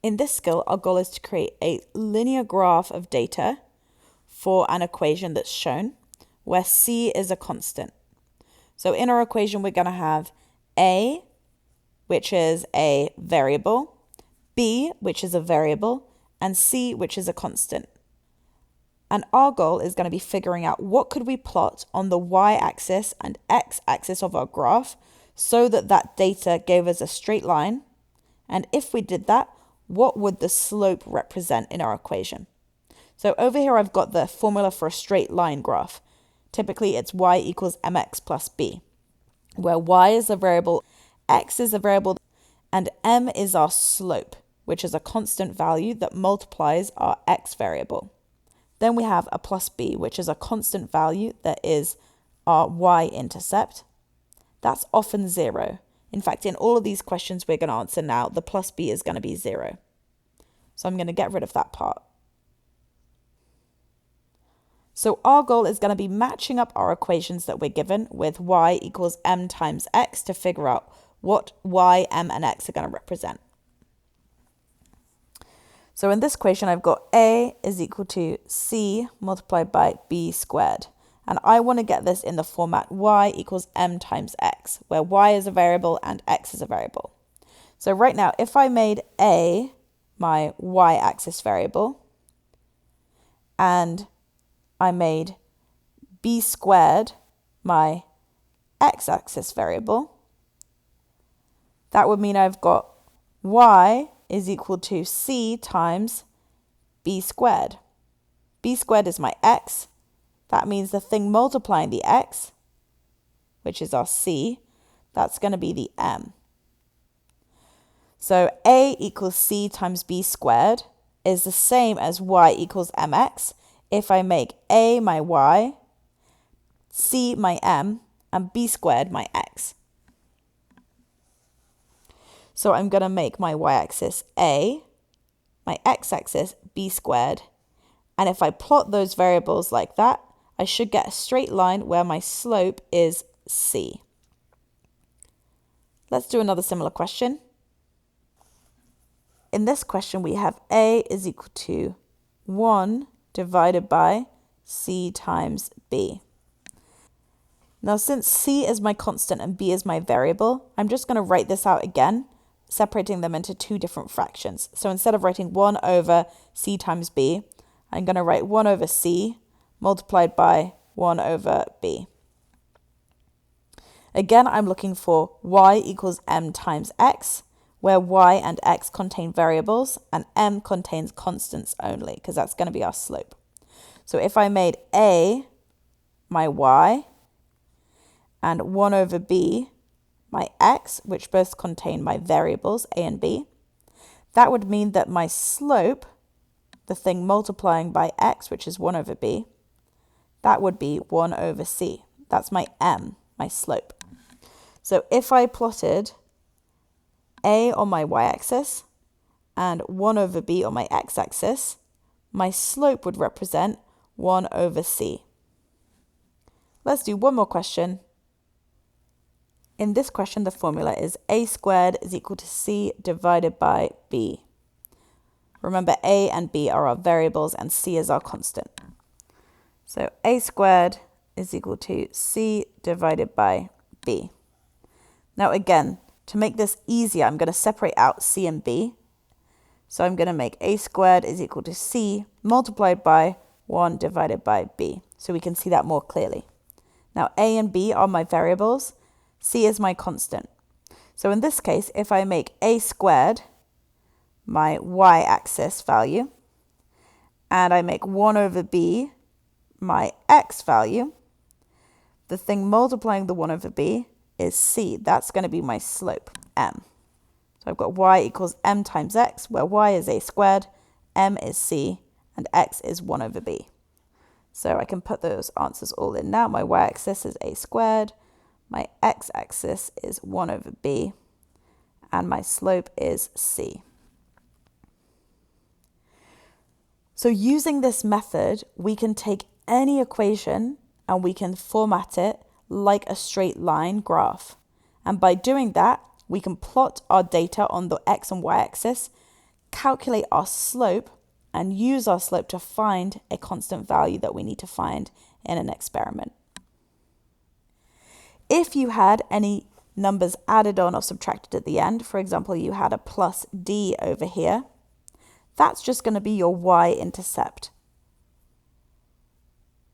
In this skill, our goal is to create a linear graph of data for an equation that's shown, where c is a constant. So in our equation, we're going to have a, which is a variable, b, which is a variable, and c, which is a constant. And our goal is going to be figuring out what could we plot on the y-axis and x-axis of our graph so that that data gave us a straight line. And if we did that, what would the slope represent in our equation? So over here, I've got the formula for a straight line graph. Typically, it's y equals mx plus b, where y is a variable, x is a variable, and m is our slope, which is a constant value that multiplies our x variable. Then we have a plus b, which is a constant value that is our y-intercept. That's often 0. In fact, in all of these questions we're going to answer now, the plus b is going to be 0. So I'm going to get rid of that part. So our goal is going to be matching up our equations that we're given with y equals m times x to figure out what y, m, and x are going to represent. So in this equation, I've got a is equal to c multiplied by b squared. And I want to get this in the format y equals m times x, where y is a variable and x is a variable. So right now, if I made a my y-axis variable, and I made b squared my x-axis variable, that would mean I've got y is equal to c times b squared. B squared is my x. That means the thing multiplying the x, which is our c, that's going to be the m. So a equals c times b squared is the same as y equals mx if I make a my y, c my m, and b squared my x. So I'm going to make my y-axis a, my x-axis b squared, and if I plot those variables like that, I should get a straight line where my slope is c. Let's do another similar question. In this question, we have a is equal to 1 divided by c times b. Now, since c is my constant and b is my variable, I'm just going to write this out again, separating them into two different fractions. So instead of writing 1 over c times b, I'm going to write 1 over c multiplied by 1 over b. Again, I'm looking for y equals m times x, where y and x contain variables and m contains constants only, because that's going to be our slope. So if I made a my y and 1 over b my x, which both contain my variables a and b, that would mean that my slope, the thing multiplying by x, which is 1 over b, that would be 1 over c. That's my m, my slope. So if I plotted a on my y-axis and 1 over b on my x-axis, my slope would represent 1 over c. Let's do one more question. In this question, the formula is a squared is equal to c divided by b. Remember, a and b are our variables and c is our constant. So a squared is equal to c divided by b. Now again, to make this easier, I'm going to separate out c and b. So I'm going to make a squared is equal to c multiplied by 1 divided by b, so we can see that more clearly. Now a and b are my variables, c is my constant. So in this case, if I make a squared my y-axis value, and I make 1 over b my x value, the thing multiplying the 1 over b is c. That's going to be my slope, m. So I've got y equals m times x, where y is a squared, m is c, and x is 1 over b. So I can put those answers all in now. My y-axis is a squared, my x-axis is 1 over b, and my slope is c. So using this method, we can take any equation and we can format it like a straight line graph. And by doing that, we can plot our data on the x and y axis, calculate our slope and use our slope to find a constant value that we need to find in an experiment. If you had any numbers added on or subtracted at the end, for example, you had a plus d over here, that's just going to be your y-intercept.